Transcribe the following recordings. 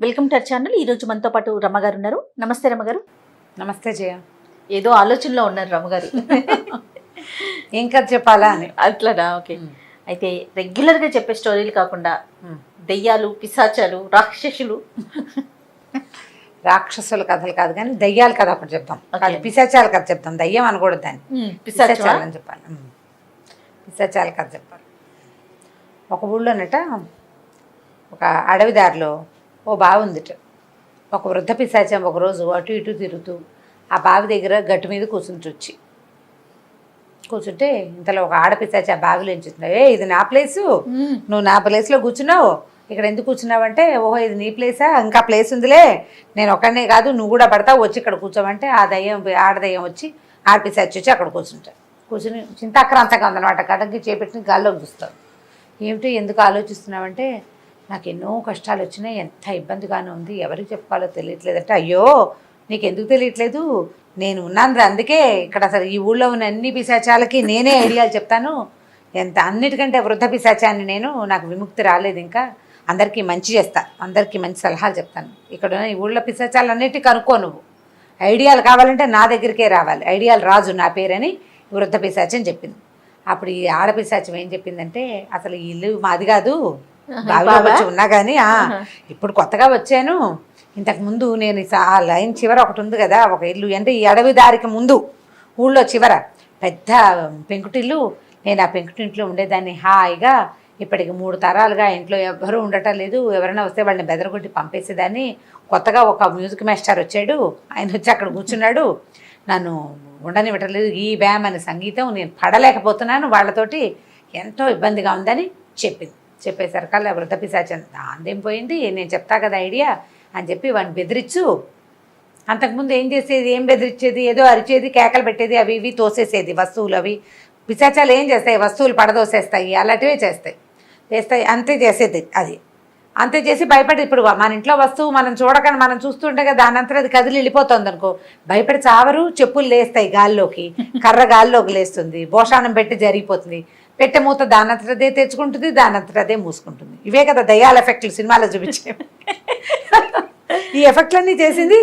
Welcome to our channel. ఈ రోజు మనతో పాటు రమ్మగారు ఉన్నారు. నమస్తే రమ్మగారు. నమస్తే జయ. ఏదో ఆలోచనలో ఉన్నారు రమ్మగారు. ఏం కథ చెప్పాలా అని. అట్లనా? ఓకే. అయితే రెగ్యులర్గా చెప్పే స్టోరీలు కాకుండా దెయ్యాలు, పిశాచాలు, రాక్షసులు, రాక్షసుల కథలు కాదు కానీ దయ్యాల కథ ఒకటి చెప్తాం. కాదు, పిశాచాల కథ చెప్తాం. దయ్యం అనకూడదు దాన్ని, పిశాచాలని చెప్పాలి. పిశాచాల కథ చెప్పాలి. ఒక ఊళ్ళోనట ఒక అడవి దారిలో ఓ బావి ఉందిట. ఒక వృద్ధ పిశాచం ఒకరోజు అటు ఇటు తిరుగుతూ ఆ బావి దగ్గర గట్టు మీద కూర్చుంటే ఇంతలో ఒక ఆడపిశాచి ఆ బావిలో ఎంచుతున్నావు. ఇది నా ప్లేసు, నువ్వు నా ప్లేస్లో కూర్చున్నావు, ఇక్కడ ఎందుకు కూర్చున్నావు అంటే, ఓహో ఇది నీ ప్లేసా, ఇంకా ప్లేస్ ఉందిలే, నేను ఒక్కడనే కాదు నువ్వు కూడా పడతావు, వచ్చి ఇక్కడ కూర్చోమంటే ఆ దయ్యం ఆడదయ్యం వచ్చి ఆడపిశాచి వచ్చి అక్కడ కూర్చుని చింతాక్రాంతంగా ఉందన్నమాట. కటంకి చేపెట్టిన గాల్లోకి చూస్తావు. ఏమిటి ఎందుకు ఆలోచిస్తున్నావంటే, నాకు ఎన్నో కష్టాలు వచ్చినాయి, ఎంత ఇబ్బందిగానే ఉంది, ఎవరికి చెప్పుకోవాలో తెలియట్లేదంటే, అయ్యో నీకు ఎందుకు తెలియట్లేదు, నేను ఉన్నాను అందుకే ఇక్కడ. అసలు ఈ ఊళ్ళో ఉన్న అన్ని పిశాచాలకి నేనే ఐడియాలు చెప్తాను, ఎంత అన్నిటికంటే వృద్ధ పిశాచాన్ని నేను, నాకు విముక్తి రాలేదు ఇంకా, అందరికీ మంచి చేస్తా, అందరికీ మంచి సలహాలు చెప్తాను, ఇక్కడ ఈ ఊళ్ళో పిశాచాలు అన్నిటికీ కనుక్కో, నువ్వు ఐడియాలు కావాలంటే నా దగ్గరికే రావాలి, ఐడియాలు రాజు నా పేరని వృద్ధ పిశాచి అని చెప్పింది. అప్పుడు ఈ ఆడపిశాచం ఏం చెప్పిందంటే, అసలు ఈ ఇల్లు మాది కాదు, బావిలో వచ్చి ఉన్నా కానీ ఇప్పుడు కొత్తగా వచ్చాను, ఇంతకుముందు నేను ఆ లైన్ చివర ఒకటి ఉంది కదా ఒక ఇల్లు, అంటే ఈ అడవి దారికి ముందు ఊళ్ళో చివర పెద్ద పెంకుటిల్లు, నేను ఆ పెంకుటింట్లో ఉండేదాన్ని హాయిగా. ఇప్పటికి 3 తరాలుగా ఇంట్లో ఎవ్వరూ ఉండటం లేదు, ఎవరైనా వస్తే వాళ్ళని బెదరగొట్టి పంపేసేదాన్ని. కొత్తగా ఒక మ్యూజిక్ మాస్టర్ వచ్చాడు, ఆయన వచ్చి అక్కడ కూర్చున్నాడు, నన్ను ఉండనివ్వటలేదు, ఈ బ్యామ్ అనే సంగీతం నేను పడలేకపోతున్నాను, వాళ్ళతోటి ఎంతో ఇబ్బందిగా ఉందని చెప్పేసరికల్లా వృద్ధ పిశాచం అందేం పోయింది, నేను చెప్తా కదా ఐడియా అని చెప్పి వాడిని బెదిరించు. అంతకుముందు ఏం చేసేది, ఏం బెదిరించేది, ఏదో అరిచేది, కేకలు పెట్టేది, అవి ఇవి తోసేసేది వస్తువులు. అవి పిశాచాలు ఏం చేస్తాయి, వస్తువులు పడదోసేస్తాయి, అలాంటివే చేస్తాయి, అంతే చేసేది. అది అంతే చేసి భయపడి, ఇప్పుడు మన ఇంట్లో వస్తువు మనం చూడకని మనం చూస్తుంటే కదా దానంతా అది కదిలి వెళ్ళిపోతుంది అనుకో, భయపడి చావరు, చెప్పులు లేస్తాయి గాల్లోకి, కర్ర గాల్లోకి లేస్తుంది, భోషానం పెట్టి జరిగిపోతుంది, పెట్టె మూత దానంతటదే తెచ్చుకుంటుంది, దానంతటదే మూసుకుంటుంది. ఇవే కదా దయ్యాల ఎఫెక్ట్లు సినిమాలో చూపించే. ఈ ఎఫెక్ట్లన్నీ చేసింది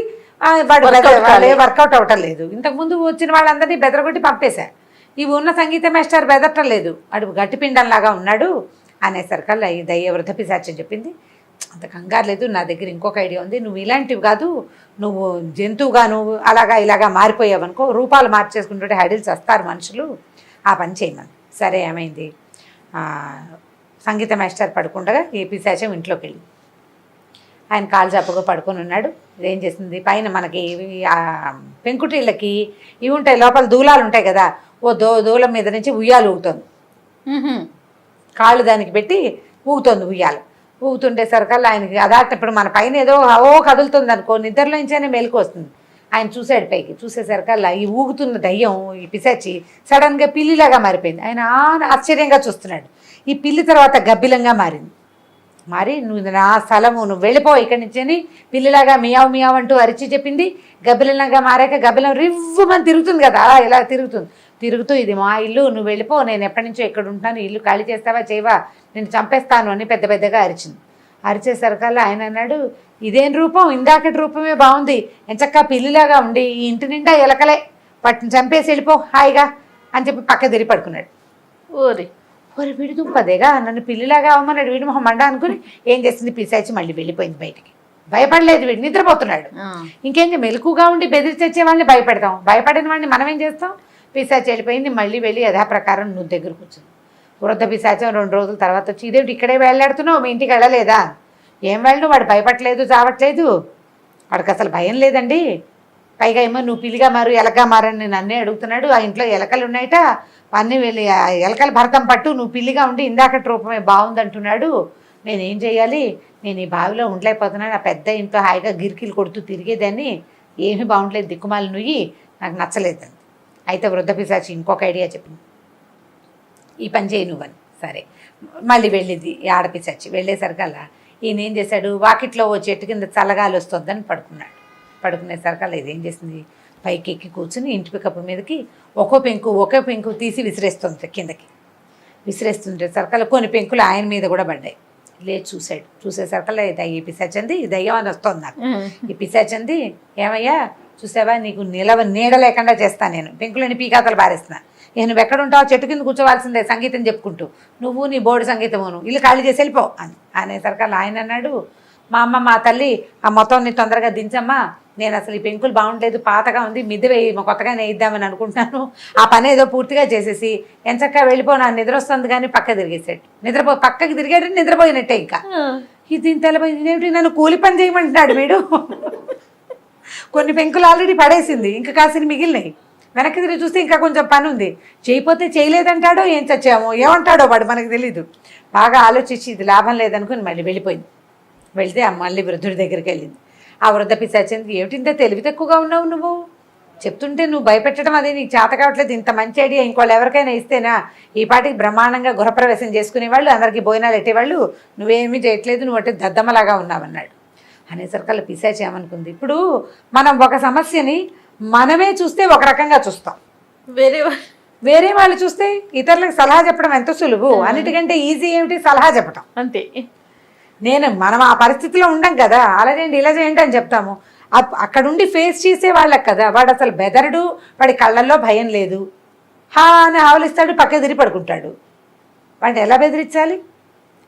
వాళ్ళే వర్కౌట్ అవ్వటం లేదు. ఇంతకుముందు వచ్చిన వాళ్ళందరినీ బెదరగొట్టి పంపేశారు. ఇవి ఉన్న సంగీత మాస్టర్ బెదరటం లేదు, అడు గట్టిపిండంలాగా ఉన్నాడు అనేసరికల్లా ఈ దయ్య వృద్ధ పిశాచం చెప్పింది, అంత కంగారు లేదు, నా దగ్గర ఇంకొక ఐడియా ఉంది, నువ్వు ఇలాంటివి కాదు, నువ్వు జంతువుగా నువ్వు అలాగా ఇలాగా మారిపోయావు అనుకో, రూపాలు మార్చేసుకుంటుంటే హైడిల్స్ వస్తారు మనుషులు, ఆ పని చేయమని. సరే ఏమైంది, సంగీత మాస్టర్ పడుకుండగా ఈ పిశాచం ఇంట్లోకి వెళ్ళి ఆయన కాలు చాపుగా పడుకొని ఉన్నాడు. ఇదేం చేసింది, పైన మనకి పెంకుటిళ్ళకి ఇవి ఉంటాయి, లోపల దూలాలు ఉంటాయి కదా, ఓ దూలం మీద నుంచి ఉయ్యాలు ఊగుతుంది, కాళ్ళు దానికి పెట్టి ఊగుతుంది ఉయ్యాలు. ఊగుతుండే సరికల్లా ఆయనకి ఇప్పుడు మన పైన ఏదో కదులుతుంది అనుకో, నిద్రలోంచైనా మెలకు వస్తుంది. ఆయన చూశాడు పైకి, చూసేసరికల్లా ఈ ఊగుతున్న దయ్యం ఈ పిశాచి సడన్గా పిల్లిలాగా మారిపోయింది. ఆయన ఆశ్చర్యంగా చూస్తున్నాడు. ఈ పిల్లి తర్వాత గబ్బిలంగా మారి నువ్వు నా స్థలము, నువ్వు వెళ్ళిపో ఇక్కడి నుంచి అని పిల్లిలాగా మియావ్ మియావ్ అంటూ అరిచి చెప్పింది. గబ్బిలంగా మారాక గబ్బిలం రివ్వుమని తిరుగుతుంది కదా, ఇలా తిరుగుతూ ఇది మా ఇల్లు, నువ్వు వెళ్ళిపో, నేను ఎప్పటి నుంచో ఇక్కడ ఉంటాను, ఇల్లు ఖాళీ చేస్తావా చేయవా, నేను చంపేస్తాను అని పెద్దగా అరిచింది. అరిచేసరికల్లా ఆయన అన్నాడు, ఇదేం రూపం, ఇందాకటి రూపమే బాగుంది, ఎంచక్కా పిల్లిలాగా ఉండి ఈ ఇంటి నిండా ఎలకలే, పట్టిని చంపేసి వెళ్ళిపో హాయిగా అని చెప్పి పక్క తిరిగి పడుకున్నాడు. ఓరి వీడి దుంపదేగా నన్ను పిల్లిలాగా అవ్వమన్నాడు, వీడి మొహం మండ అనుకుని ఏం చేసింది, పిశాచి మళ్ళీ వెళ్ళిపోయింది బయటికి. భయపడలేదు, వీడు నిద్రపోతున్నాడు. ఇంకేం మెలకుగా ఉండి బెదిరించి వాళ్ళని భయపెడతాం, భయపడిన వాడిని మనం ఏం చేస్తాం. పిశాచి వెళ్ళిపోయింది, మళ్ళీ వెళ్ళి యథాప్రకారం నువ్వు దగ్గర కూర్చుంది. వృద్ధ పిశాచం 2 రోజుల తర్వాత వచ్చి, ఇదేమిటి ఇక్కడే వెళ్ళాడుతున్నావు, మీ ఇంటికి వెళ్ళలేదా, ఏం వెళ్ళను, వాడు భయపడలేదు చావట్లేదు, వాడికి అసలు భయం లేదండి, పైగా ఏమో నువ్వు పిల్లిగా మారు ఎలకగా మారని నన్నే అడుగుతున్నాడు, ఆ ఇంట్లో ఎలకలు ఉన్నాయట, అన్నీ వెళ్ళి ఎలకల భరతం పట్టు, నువ్వు పిల్లిగా ఉండి ఇందాకటి రూపమే బాగుందంటున్నాడు, నేనేం చేయాలి, నేను ఈ బావిలో ఉండలేకపోతున్నాను, ఆ పెద్ద ఇంట్లో హాయిగా గిరికీలు కొడుతూ తిరిగేదాన్ని, ఏమీ బాగుండలేదు, దిక్కుమాలి నుయ్యి, నాకు నచ్చలేదండి. అయితే వృద్ధ పిశాచి ఇంకొక ఐడియా చెప్పింది, ఈ పని చేయి నువ్వని. సరే మళ్ళీ వెళ్ళింది ఈ ఆడపిశాచి. వెళ్ళేసరికల్లా ఈయన ఏం చేశాడు, వాకిట్లో ఓ చెట్టు కింద చల్లగాలి వస్తుందని పడుకునేసరికల్లా ఇదేం చేసింది, పైకి ఎక్కి కూర్చుని ఇంటి పికప్ మీదకి ఒక్కో పెంకు తీసి విసిరేస్తుంది కిందకి. విసిరేస్తుంటే సరికల్లా కొన్ని పెంకులు ఆయన మీద కూడా పడ్డాయి. లేదు చూశాడు. చూసేసరికల్లా ఈ పిశాచంది దయ్యం అని వస్తుంది నాకు. ఈ పిశాచంది ఏమయ్యా చూసావా నీకు నీడ లేకుండా చేస్తాను, నేను పెంకులని పీకాతలు పారేస్తున్నా, నువ్వు ఎక్కడ ఉంటావు చెట్టు కింద కూర్చోవాల్సిందే సంగీతం చెప్పుకుంటూ, నువ్వు నీ బోర్డు సంగీతమును ఇల్లు ఖాళీ చేసి వెళ్ళిపో అని అనేసరికల్లా ఆయన అన్నాడు, మా అమ్మ మా తల్లి ఆ మొత్తం నీ తొందరగా దించమ్మా, నేను అసలు ఈ పెంకులు బాగుండలేదు పాతగా ఉంది మిద్దె వేయి కొత్తగా వేయిద్దామని అనుకుంటున్నాను, ఆ పని ఏదో పూర్తిగా చేసేసి ఎంచక్కా వెళ్ళిపో నాకు నిద్ర వస్తుంది కానీ పక్క తిరిగేసాడు. పక్కకి తిరిగాడు నిద్రపోయినట్టే. ఇంకా ఇది తెల్లపోయింది నన్ను కూలి పని చేయమంటున్నాడు వీడు. కొన్ని పెంకులు ఆల్రెడీ పడేసింది, ఇంకా కాసిన మిగిలినాయి, వెనక్కి తిరిగి చూస్తే ఇంకా కొంచెం పని ఉంది, చేయకపోతే చేయలేదంటాడో ఏం చచ్చామో ఏమంటాడో వాడు మనకు తెలీదు. బాగా ఆలోచించి ఇది లాభం లేదనుకుని మళ్ళీ వెళ్ళిపోయింది. వెళ్తే మళ్ళీ వృద్ధుడి దగ్గరికి వెళ్ళింది. ఆ వృద్ధ పిశాచింది, ఏమిటింత తెలివి తక్కువగా ఉన్నావు నువ్వు, చెప్తుంటే నువ్వు భయపెట్టడం అది నీకు చేత కావట్లేదు, ఇంత మంచి ఐడియా ఇంకోళ్ళు ఎవరికైనా ఇస్తేనా ఈ పాటికి బ్రహ్మాండంగా గృహప్రవేశం చేసుకునేవాళ్ళు, అందరికీ భోజనాలు ఎట్టేవాళ్ళు, నువ్వేమీ చేయట్లేదు, నువ్వు అంటే దద్దమ్మలాగా ఉన్నావన్నాడు. అనేసరికల్లా పిశాచి ఏమనుకుంది, ఇప్పుడు మనం ఒక సమస్యని మనమే చూస్తే ఒక రకంగా చూస్తాం, వేరే వాళ్ళు చూస్తే ఇతరులకు సలహా చెప్పడం ఎంత సులువు, అన్నిటికంటే ఈజీ ఏమిటి సలహా చెప్పడం అంతే. మనం ఆ పరిస్థితిలో ఉండం కదా, అలా చేయండి ఇలా చేయండి అని చెప్తాము, అక్కడుండి ఫేస్ చేసే వాళ్ళకి కదా, వాడు అసలు బెదరడు, వాడి కళ్ళల్లో భయం లేదు, హా అని ఆవలిస్తాడు, పక్క తిరిగి పడుకుంటాడు, వాడిని ఎలా బెదిరించాలి.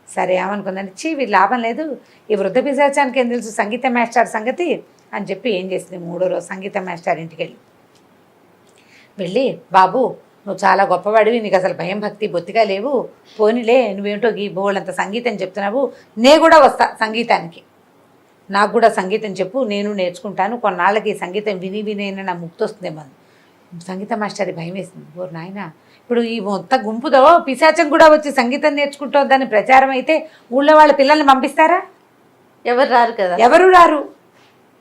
సరే ఏమనుకుందండి, వీళ్ళు లాభం లేదు, ఈ వృద్ధ పిశాచానికి ఏం తెలుసు సంగీత మాస్టర్ సంగతి అని చెప్పి ఏం చేసింది, 3వ రోజు సంగీత మాస్టర్ ఇంటికి వెళ్ళి బాబు నువ్వు చాలా గొప్పవాడివి, నీకు అసలు భయం భక్తి బొత్తిగా లేవు, పోనీలే నువ్వేంటో ఈ బోళ్ళంత సంగీతం చెప్తున్నావు, నే కూడా వస్తా సంగీతానికి, నాకు కూడా సంగీతం చెప్పు నేను నేర్చుకుంటాను, కొన్నాళ్ళకి సంగీతం విని వినైనా నా ముక్తి వస్తుందేమో. సంగీత మాస్టర్ భయం వేసింది, ఓరు నాయన ఇప్పుడు ఈ మొత్తం గుంపుదో పిశాచం కూడా వచ్చి సంగీతం నేర్చుకుంటుందని ప్రచారం అయితే ఊళ్ళో వాళ్ళ పిల్లల్ని పంపిస్తారా, ఎవరు రారు కదా, ఎవరు రారు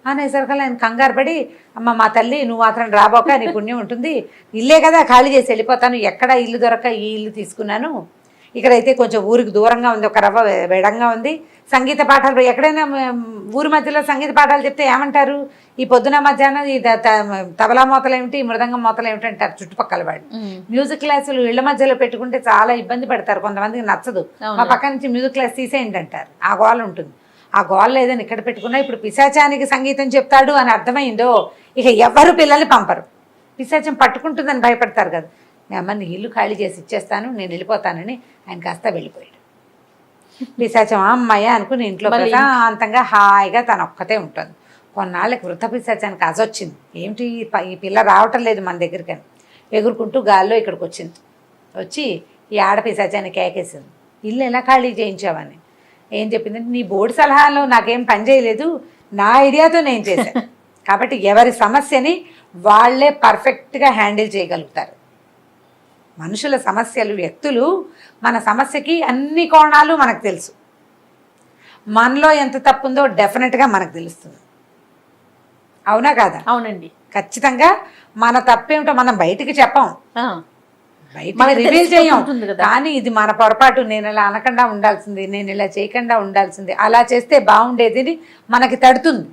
అనేసరికల్లా ఆయన కంగారు పడి, అమ్మ మా తల్లి నువ్వు మాత్రం రాబోక నీ పుణ్యం ఉంటుంది, ఇల్లే కదా ఖాళీ చేసి వెళ్ళిపోతాను, ఎక్కడ ఇల్లు దొరక్క ఈ ఇల్లు తీసుకున్నాను, ఇక్కడైతే కొంచెం ఊరికి దూరంగా ఉంది, ఒక రవ్వ వెడంగా ఉంది, సంగీత పాఠాలు ఎక్కడైనా ఊరి మధ్యలో సంగీత పాఠాలు చెప్తే ఏమంటారు, ఈ పొద్దున మధ్యాహ్నం ఈ తబలా మోతలు ఏమిటి మృదంగం మోతలు ఏమిటి అంటారు చుట్టుపక్కల వాడు. మ్యూజిక్ క్లాసులు ఇళ్ల మధ్యలో పెట్టుకుంటే చాలా ఇబ్బంది పడతారు, కొంతమందికి నచ్చదు, మా పక్క నుంచి మ్యూజిక్ క్లాస్ తీసేయండి అంటారు, ఆ గోల ఉంటుంది. ఆ గోల్ లేదని ఇక్కడ పెట్టుకున్నా, ఇప్పుడు పిశాచానికి సంగీతం చెప్తాడు అని అర్థమైందో ఇక ఎవరు పిల్లల్ని పంపరు, పిశాచం పట్టుకుంటుందని భయపడతారు కదా. మీ అమ్మని ఇల్లు ఖాళీ చేసి ఇచ్చేస్తాను నేను వెళ్ళిపోతానని ఆయన కాస్త వెళ్ళిపోయాడు. పిశాచం అమ్మాయ అనుకుని ఇంట్లో ప్రశాంతంగా హాయిగా తను ఒక్కతే ఉంటుంది. కొన్నాళ్ళకి వృద్ధ పిశాచానికి అసొచ్చింది, ఏమిటి ఈ పిల్ల రావటం లేదు మన దగ్గరికి అని ఎగురుకుంటూ గాల్లో ఇక్కడికి వచ్చింది. వచ్చి ఈ ఆడపిశాచాన్ని కేకేసింది, ఇల్లు ఎలా ఖాళీ చేయించావని. ఏం చెప్పిందంటే నీ బోర్డు సలహాలో నాకేం పని చేయలేదు, నా ఐడియాతో నేను చేశాను, కాబట్టి ఎవరి సమస్యని వాళ్ళే పర్ఫెక్ట్గా హ్యాండిల్ చేయగలుగుతారు. మనుషుల సమస్యలు వ్యక్తులు మన సమస్యకి అన్ని కోణాలు మనకు తెలుసు, మనలో ఎంత తప్పు ఉందో డెఫినెట్గా మనకు తెలుస్తుంది, అవునా కాదా? అవునండి, ఖచ్చితంగా మన తప్పేమిటో మనం బయటికి చెప్పం, బయటికి రివీల్ చేయం, కానీ ఇది మన పొరపాటు, నేను ఇలా అనకుండా ఉండాల్సింది, నేను ఇలా చేయకుండా ఉండాల్సింది, అలా చేస్తే బాగుండేది మనకి తడుతుంది.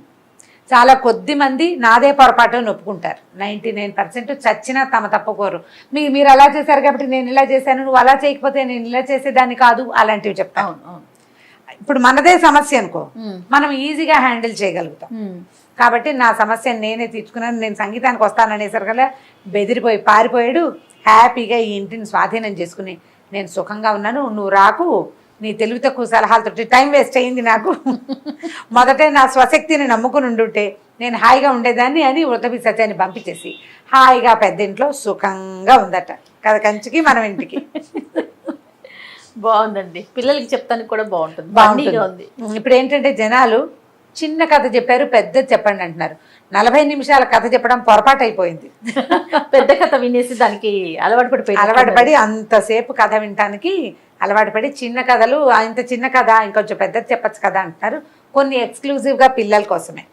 చాలా కొద్ది మంది నాదే పొరపాటు అని ఒప్పుకుంటారు, 99% చచ్చినా తమ తప్పుకోరు. మీరు అలా చేశారు కాబట్టి నేను ఇలా చేశాను, నువ్వు అలా చేయకపోతే నేను ఇలా చేసేదాన్ని కాదు, అలాంటివి చెప్తాను. ఇప్పుడు మనదే సమస్య అనుకో, మనం ఈజీగా హ్యాండిల్ చేయగలుగుతాం. కాబట్టి నా సమస్యను నేనే తీర్చుకున్నాను, నేను సంగీతానికి వస్తాననేసరికల్లా బెదిరిపోయి పారిపోయాడు. హ్యాపీగా ఈ ఇంటిని స్వాధీనం చేసుకుని నేను సుఖంగా ఉన్నాను, నువ్వు రాకు, నీ తెలివి తక్కువ సలహాలతో టైం వేస్ట్ అయింది నాకు, మొదటే నా స్వశక్తిని నమ్ముకుని ఉండుంటే నేను హాయిగా ఉండేదాన్ని అని వృద్ధ పిశాచాన్ని పంపించేసి హాయిగా పెద్ద ఇంట్లో సుఖంగా ఉందట. కథ కంచికి మనం ఇంటికి. బాగుందండి, పిల్లలకి చెప్తానికి కూడా బాగుంటుంది. ఇప్పుడు ఏంటంటే జనాలు చిన్న కథ చెప్పారు పెద్దది చెప్పండి అంటున్నారు, 40 నిమిషాల కథ చెప్పడం పొరపాటు అయిపోయింది. పెద్ద కథ వినేసి దానికి అలవాటు పడి అంతసేపు కథ వినటానికి అలవాటు పడి చిన్న కథలు, ఇంత చిన్న కథ ఇంకొంచెం పెద్దది చెప్పచ్చు కదా అంటున్నారు. కొన్ని ఎక్స్క్లూజివ్గా పిల్లల కోసమే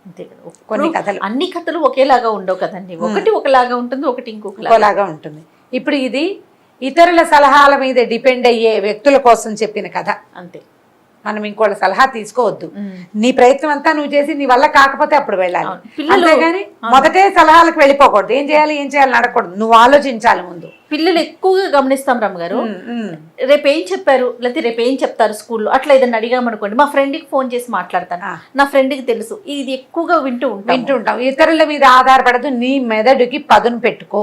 అంతే కదా. కొన్ని కథలు, అన్ని కథలు ఒకేలాగా ఉండవు కదండి, ఒకటి ఒకలాగా ఉంటుంది, ఒకటి ఇంకొకలాగా ఉంటుంది. ఇప్పుడు ఇది ఇతరుల సలహాల మీద డిపెండ్ అయ్యే వ్యక్తుల కోసం చెప్పిన కథ. అంతే, మనం ఇంకోళ్ళ సలహా తీసుకోవద్దు. నీ ప్రయత్నం అంతా నువ్వు చేసి నీ వల్ల కాకపోతే అప్పుడు వెళ్ళాలి, అంతేగాని మొదటే సలహాలకు వెళ్ళిపోకూడదు. ఏం చేయాలి అడగకూడదు, నువ్వు ఆలోచించాలి ముందు. పిల్లలు ఎక్కువగా గమనిస్తాం రమ్మగారు, రేపు ఏం చెప్పారు లేకపోతే రేపు ఏం చెప్తారు స్కూల్లో అట్లా ఏదైనా అడిగామనుకోండి, మా ఫ్రెండ్కి ఫోన్ చేసి మాట్లాడతాను, నా ఫ్రెండ్కి తెలుసు, ఇది ఎక్కువగా వింటూ ఉంటాం. ఇతరుల మీద ఆధారపడదు, నీ మెదడుకి పదును పెట్టుకో.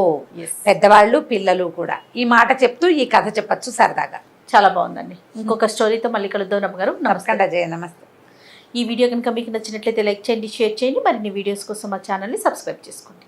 పెద్దవాళ్ళు పిల్లలు కూడా ఈ మాట చెప్తూ ఈ కథ చెప్పచ్చు సరదాగా. చాలా బాగుందండి. ఇంకొక స్టోరీతో మళ్ళీ కలుద్దాం రమ్మగారు. నమస్తే. నమస్తే. ఈ వీడియో కనుక మీకు నచ్చినట్లయితే లైక్ చేయండి, షేర్ చేయండి. మరిన్ని వీడియోస్ కోసం మా ఛానల్ని సబ్స్క్రైబ్ చేసుకోండి.